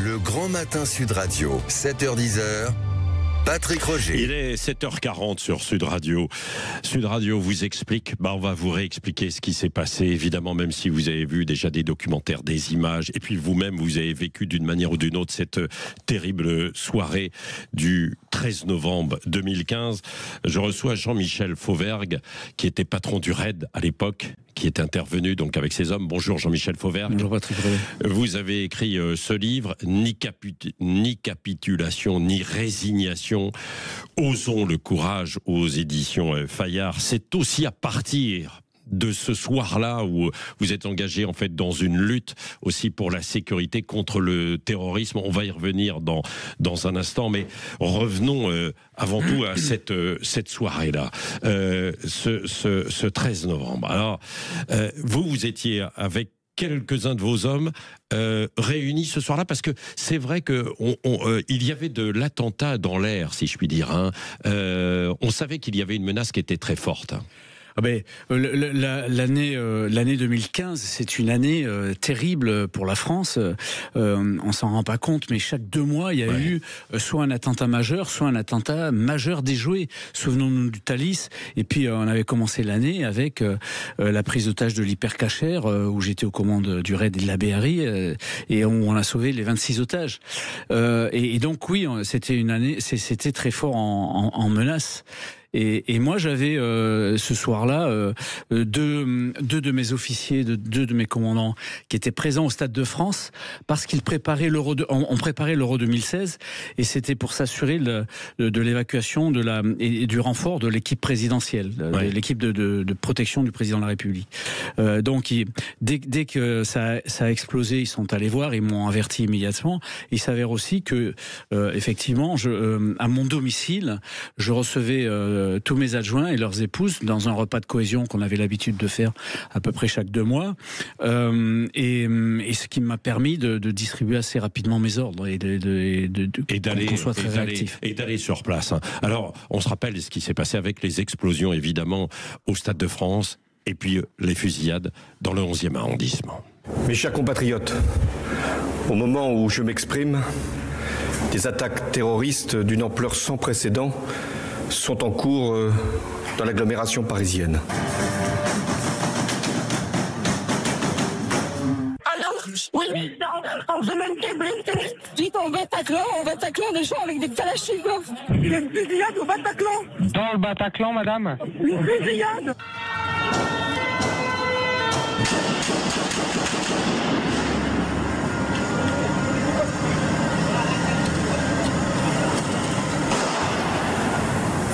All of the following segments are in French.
Le Grand Matin Sud Radio, 7h-10h. Patrick Roger. Il est 7h40 sur Sud Radio. Sud Radio vous explique, on va vous réexpliquer ce qui s'est passé, évidemment, même si vous avez vu déjà des documentaires, des images, et puis vous-même, vous avez vécu d'une manière ou d'une autre cette terrible soirée du 13 novembre 2015. Je reçois Jean-Michel Fauvergue, qui était patron du RAID à l'époque, qui est intervenu donc avec ses hommes. Bonjour Jean-Michel Fauvergue. Bonjour Patrick. Vous avez écrit ce livre, ni capitulation, ni résignation. Osons le courage, aux éditions Fayard. C'est aussi à partir de ce soir-là où vous êtes engagé en fait dans une lutte aussi pour la sécurité contre le terrorisme. On va y revenir dans un instant, mais revenons avant tout à cette soirée-là, ce 13 novembre. Alors, vous étiez avec quelques-uns de vos hommes réunis ce soir-là, parce que c'est vrai que il y avait de l'attentat dans l'air, si je puis dire. On savait qu'il y avait une menace qui était très forte. L'année 2015, c'est une année terrible pour la France. On s'en rend pas compte, mais chaque 2 mois, il y a eu soit un attentat majeur, soit un attentat majeur déjoué. Souvenons-nous du Thalys. Et puis, on avait commencé l'année avec la prise d'otage de l'Hypercacher, où j'étais aux commandes du RAID et de la BRI, et on a sauvé les 26 otages. Et donc, oui, c'était une année, c'était très fort en menace. Et moi, j'avais ce soir-là deux de mes officiers, deux de mes commandants qui étaient présents au Stade de France parce qu'ils préparaient on préparait l'Euro 2016 et c'était pour s'assurer de l'évacuation et du renfort de l'équipe présidentielle, de l'équipe de protection du président de la République. Donc, dès que ça a explosé, ils sont allés voir, ils m'ont averti immédiatement. Il s'avère aussi que, effectivement, à mon domicile, je recevais tous mes adjoints et leurs épouses dans un repas de cohésion qu'on avait l'habitude de faire à peu près chaque 2 mois, et ce qui m'a permis de distribuer assez rapidement mes ordres et qu'on soit très réactif. Et d'aller sur place. Alors, on se rappelle ce qui s'est passé avec les explosions, évidemment, au Stade de France, et puis les fusillades dans le 11e arrondissement. Mes chers compatriotes, au moment où je m'exprime, des attaques terroristes d'une ampleur sans précédent sont en cours dans l'agglomération parisienne. Oui, on se demande dites au Bataclan, des gens avec des kalachnikovs. Il y a une fusillade au Bataclan. Dans le Bataclan, madame? Une fusillade.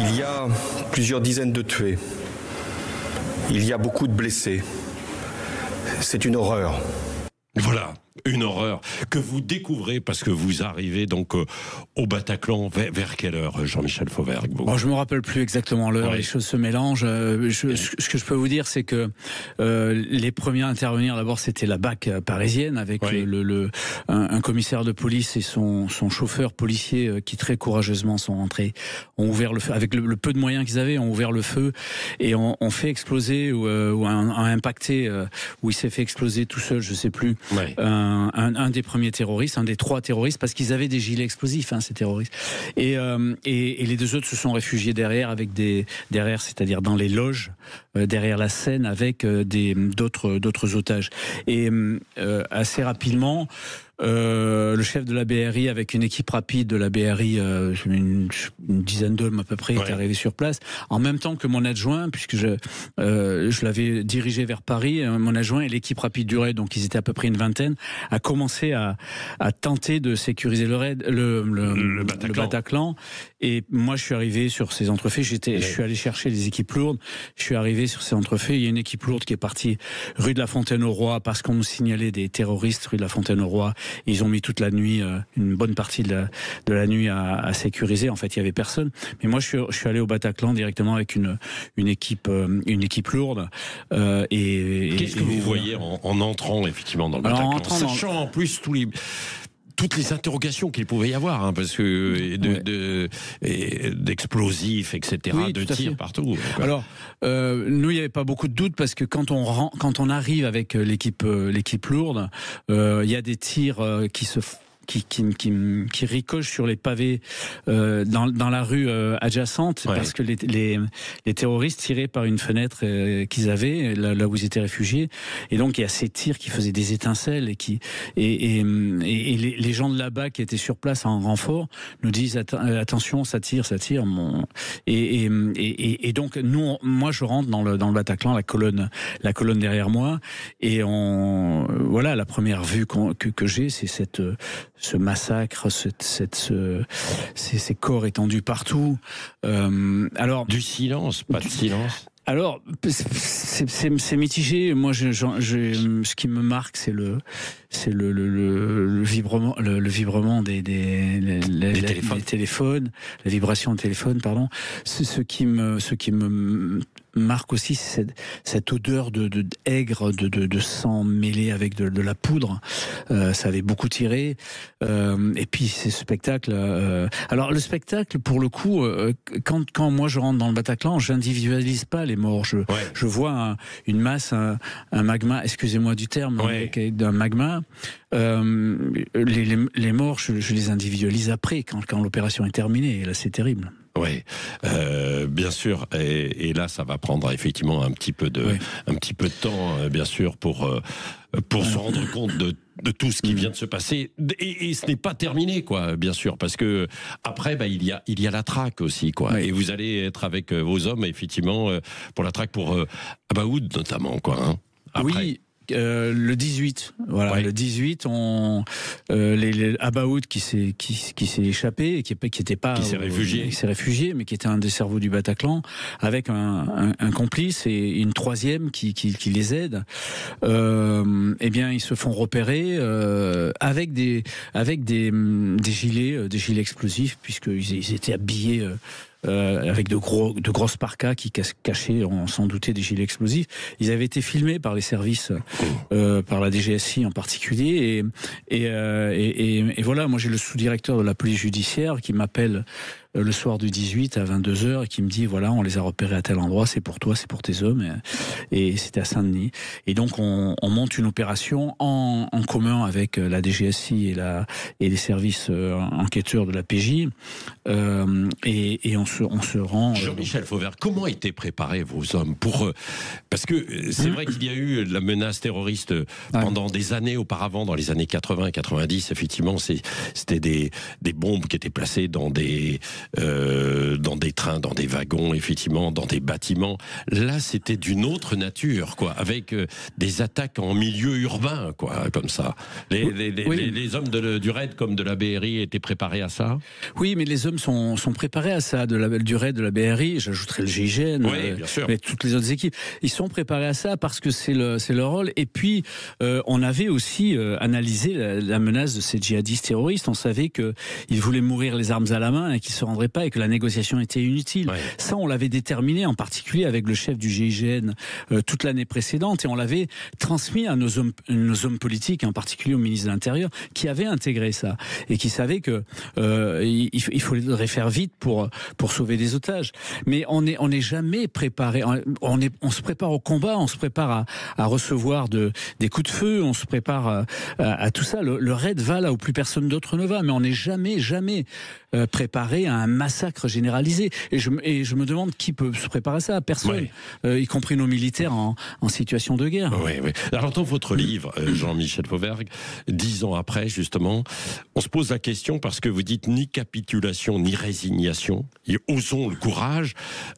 Il y a plusieurs dizaines de tués. Il y a beaucoup de blessés. C'est une horreur. Voilà, une horreur que vous découvrez parce que vous arrivez donc au Bataclan vers quelle heure, Jean-Michel Fauvergue? Je me rappelle plus exactement l'heure, les choses se mélangent. Ce que je peux vous dire, c'est que les premiers à intervenir, d'abord, c'était la BAC parisienne avec un commissaire de police et son chauffeur policier qui très courageusement sont rentrés, ont ouvert le feu avec le peu de moyens qu'ils avaient, ont ouvert le feu et ont fait exploser ou impacté, où il s'est fait exploser tout seul, je sais plus. Un des premiers terroristes, un des 3 terroristes, parce qu'ils avaient des gilets explosifs, ces terroristes. Et les 2 autres se sont réfugiés derrière, c'est-à-dire dans les loges, derrière la scène, avec d'autres otages. Et assez rapidement, le chef de la BRI avec une équipe rapide de la BRI, une dizaine d'hommes à peu près, est arrivé sur place, en même temps que mon adjoint, puisque je l'avais dirigé vers Paris, mon adjoint et l'équipe rapide du RAID, donc ils étaient à peu près une vingtaine, a commencé à tenter de sécuriser le Bataclan. Et moi, je suis arrivé sur ces entrefaits, je suis allé chercher les équipes lourdes, je suis arrivé sur ces entrefaits, il y a une équipe lourde qui est partie rue de la Fontaine-au-Roi, parce qu'on nous signalait des terroristes rue de la Fontaine-au-Roi. Ils ont mis toute la nuit, une bonne partie de la nuit à sécuriser. En fait, il y avait personne. Mais moi, je suis allé au Bataclan directement avec une équipe lourde. Qu'est-ce que vous voyez en entrant effectivement dans le Bataclan, sachant en plus toutes les interrogations qu'il pouvait y avoir, parce que d'explosifs, etc., de tirs partout. Alors, nous, il n'y avait pas beaucoup de doutes parce que quand on arrive avec l'équipe lourde, il y a des tirs qui qui ricochent sur les pavés dans la rue adjacente, parce que les terroristes tiraient par une fenêtre qu'ils avaient là où ils étaient réfugiés, et donc il y a ces tirs qui faisaient des étincelles et les gens de là-bas qui étaient sur place en renfort nous disent attention, ça tire et donc moi je rentre dans le Bataclan, la colonne derrière moi, et voilà, la première vue que j'ai, c'est ce massacre, ces corps étendus partout. Alors du silence, pas de silence. Alors, c'est mitigé. Moi, ce qui me marque, c'est le vibrement des téléphones, la vibration des téléphones, pardon. Ce qui me marque aussi, c'est cette odeur aigre de sang mêlé avec de la poudre. Ça avait beaucoup tiré. Et puis ces spectacles. Alors le spectacle, pour le coup, quand moi je rentre dans le Bataclan, j'individualise pas les morts. Je vois une masse, un magma. Excusez-moi du terme, d'un magma. Les morts, je les individualise après, quand l'opération est terminée. Et là, c'est terrible. Oui, bien sûr, et là ça va prendre effectivement un petit peu de temps, bien sûr, pour se rendre compte de tout ce qui vient de se passer, et ce n'est pas terminé, quoi, bien sûr, parce que après, il y a la traque aussi, quoi, et vous allez être avec vos hommes, effectivement, pour la traque, pour Abaoud notamment, quoi. Hein, après. Oui. Le 18, voilà, le 18, Abaoud qui s'est échappé et qui s'est réfugié, mais qui était un des cerveaux du Bataclan, avec un complice et une troisième qui les aide. Eh bien, ils se font repérer avec des gilets explosifs, puisqu'ils étaient habillés. Avec de grosses parkas qui cachaient, on s'en doutait, des gilets explosifs. Ils avaient été filmés par les services, par la DGSI en particulier, et voilà, moi j'ai le sous-directeur de la police judiciaire qui m'appelle le soir du 18 à 22h et qui me dit voilà, on les a repérés à tel endroit, c'est pour toi, c'est pour tes hommes, et c'était à Saint-Denis. Et donc on monte une opération en commun avec la DGSI et les services enquêteurs de la PJ, et on se rend. Jean-Michel Fauvergue, comment étaient préparés vos hommes parce que c'est vrai qu'il y a eu la menace terroriste pendant des années auparavant, dans les années 80-90, effectivement, c'était des bombes qui étaient placées dans des trains, dans des wagons, effectivement, dans des bâtiments. Là, c'était d'une autre nature, quoi, avec des attaques en milieu urbain, quoi, comme ça. Les hommes du RAID comme de la BRI étaient préparés à ça? Oui, mais les hommes sont préparés à ça, du RAID, de la BRI, j'ajouterais le GIGN, mais toutes les autres équipes. Ils sont préparés à ça parce que c'est leur rôle. Et puis, on avait aussi analysé la menace de ces djihadistes terroristes. On savait qu'ils voulaient mourir les armes à la main et qu'ils se rendraient pas, et que la négociation était inutile. Ça, on l'avait déterminé, en particulier avec le chef du GIGN toute l'année précédente, et on l'avait transmis à nos hommes politiques, en particulier au ministre de l'Intérieur, qui avait intégré ça et qui savait que il faudrait faire vite pour sauver des otages. Mais on n'est jamais préparé. On se prépare au combat, on se prépare à recevoir des coups de feu, on se prépare à tout ça. Le RAID va là où plus personne d'autre ne va, mais on n'est jamais préparé à un massacre généralisé. Et je me demande qui peut se préparer à ça. Personne, y compris nos militaires en situation de guerre. Oui. Alors dans votre livre, Jean-Michel Fauvergue, 10 ans après, justement, on se pose la question, parce que vous dites ni capitulation ni résignation, et osons le courage,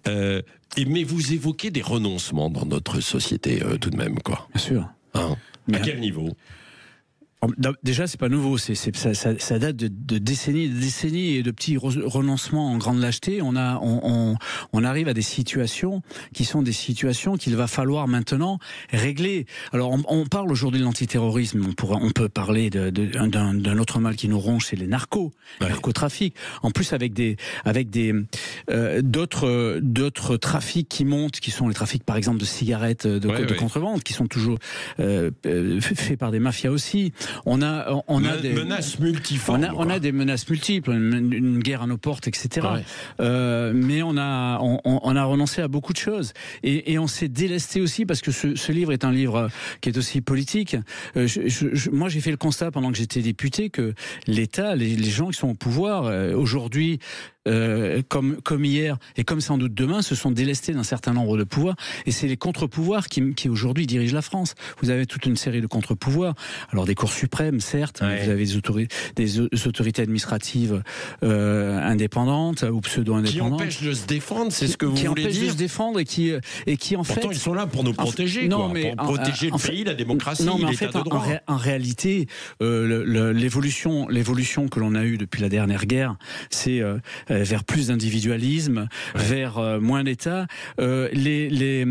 mais vous évoquez des renoncements dans notre société tout de même, quoi. Bien sûr. À quel niveau ? Déjà, c'est pas nouveau. Ça date de décennies et de petits renoncements en grande lâcheté. On arrive à des situations qui sont des situations qu'il va falloir maintenant régler. Alors, on parle aujourd'hui de l'antiterrorisme. On peut parler d'un autre mal qui nous ronge, c'est les narcotrafic. En plus, avec d'autres trafics qui montent, qui sont les trafics, par exemple, de cigarettes de contrebande, qui sont toujours faits par des mafias aussi. On a des menaces multiformes. On a des menaces multiples, une guerre à nos portes, etc. Ouais. Mais on a renoncé à beaucoup de choses et on s'est délesté aussi parce que ce livre est un livre qui est aussi politique. Moi, j'ai fait le constat pendant que j'étais député que l'État, les gens qui sont au pouvoir aujourd'hui, comme hier et comme sans doute demain, se sont délestés d'un certain nombre de pouvoirs, et c'est les contre-pouvoirs qui aujourd'hui dirigent la France. Vous avez toute une série de contre-pouvoirs, alors des cours suprêmes certes, vous avez des autorités administratives indépendantes ou pseudo-indépendantes qui empêchent de se défendre, c'est ce que vous voulez dire, qui empêchent de se défendre et qui en pourtant, fait ils sont là pour nous protéger, pour protéger le pays, la démocratie, l'état de droit. En réalité, l'évolution que l'on a eue depuis la dernière guerre, c'est vers plus d'individualisme, vers moins d'État. Les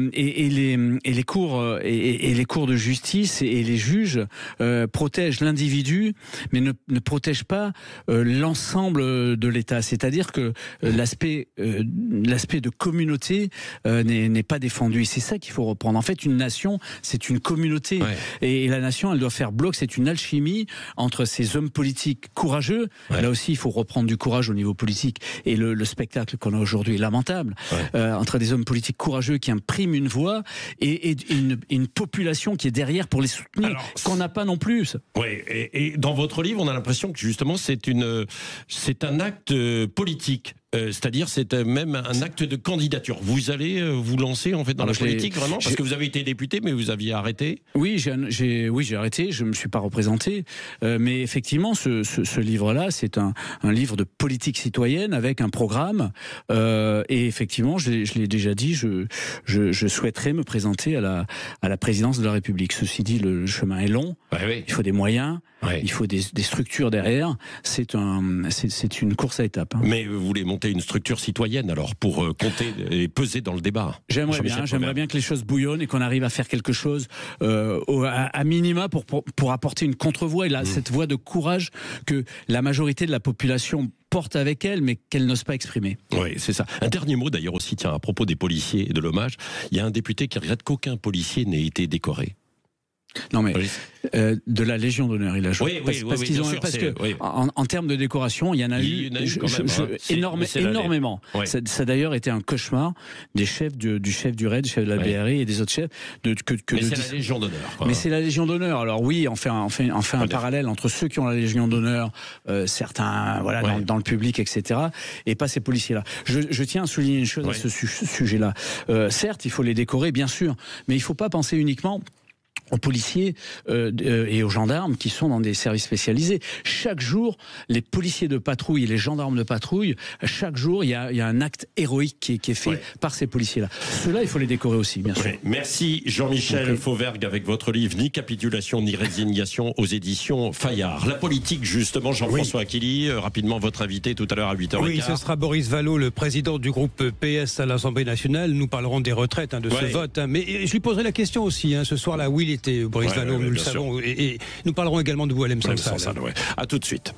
cours de justice et les juges protègent l'individu, mais ne protègent pas l'ensemble de l'État. C'est-à-dire que l'aspect de communauté n'est pas défendu. Et c'est ça qu'il faut reprendre. En fait, une nation, c'est une communauté. Ouais. Et la nation, elle doit faire bloc. C'est une alchimie entre ces hommes politiques courageux. Ouais. Là aussi, il faut reprendre du courage au niveau politique. Et le spectacle qu'on a aujourd'hui est lamentable. Ouais. Entre des hommes politiques courageux qui impriment une voix et une population qui est derrière pour les soutenir. Alors, qu'on n'a pas non plus. Oui, et dans votre livre, on a l'impression que justement, c'est un acte politique. C'est-à-dire, c'est même un acte de candidature. Vous allez vous lancer en fait dans la politique vraiment, parce que vous avez été député, mais vous aviez arrêté. Oui, j'ai arrêté. Je me suis pas représenté, mais effectivement, ce livre-là, c'est un livre de politique citoyenne avec un programme. Et effectivement, je l'ai déjà dit, je souhaiterais me présenter à la présidence de la République. Ceci dit, le chemin est long. Oui. Il faut des moyens. Ouais. Il faut des structures derrière. C'est une course à étapes. Hein. Mais vous voulez monter une structure citoyenne alors pour compter et peser dans le débat. J'aimerais bien que les choses bouillonnent et qu'on arrive à faire quelque chose à minima pour apporter une contre-voix et cette voix de courage que la majorité de la population porte avec elle, mais qu'elle n'ose pas exprimer. Oui, c'est ça. Un dernier mot d'ailleurs aussi, tiens, à propos des policiers et de l'hommage. Il y a un député qui regrette qu'aucun policier n'ait été décoré. Non mais de la Légion d'honneur il a joué. En termes de décoration, il y en a eu énormément. Ouais. Ça a d'ailleurs été un cauchemar des chefs du chef du RAID, du chef de la BRI et des autres chefs. Mais c'est la Légion d'honneur. Mais c'est la Légion d'honneur. Alors oui, on fait un parallèle entre ceux qui ont la Légion d'honneur, certains dans le public, etc. et pas ces policiers-là. Je tiens à souligner une chose à ce sujet-là. Certes, il faut les décorer, bien sûr, mais il ne faut pas penser uniquement aux policiers et aux gendarmes qui sont dans des services spécialisés. Chaque jour, les policiers de patrouille et les gendarmes de patrouille, chaque jour, il y a un acte héroïque qui est fait par ces policiers-là. Ceux-là, il faut les décorer aussi, bien sûr. Merci Jean-Michel Fauvergue avec votre livre « Ni capitulation ni résignation » aux éditions Fayard. La politique, justement, Jean-François Aquili, rapidement votre invité tout à l'heure à 8h15. Oui, ce sera Boris Vallaud, le président du groupe PS à l'Assemblée nationale. Nous parlerons des retraites, de ce vote. Mais je lui poserai la question aussi, ce soir-là, où il était, Boris Vallaud, nous le savons. Et nous parlerons également de vous, Alem Sansal. À tout de suite.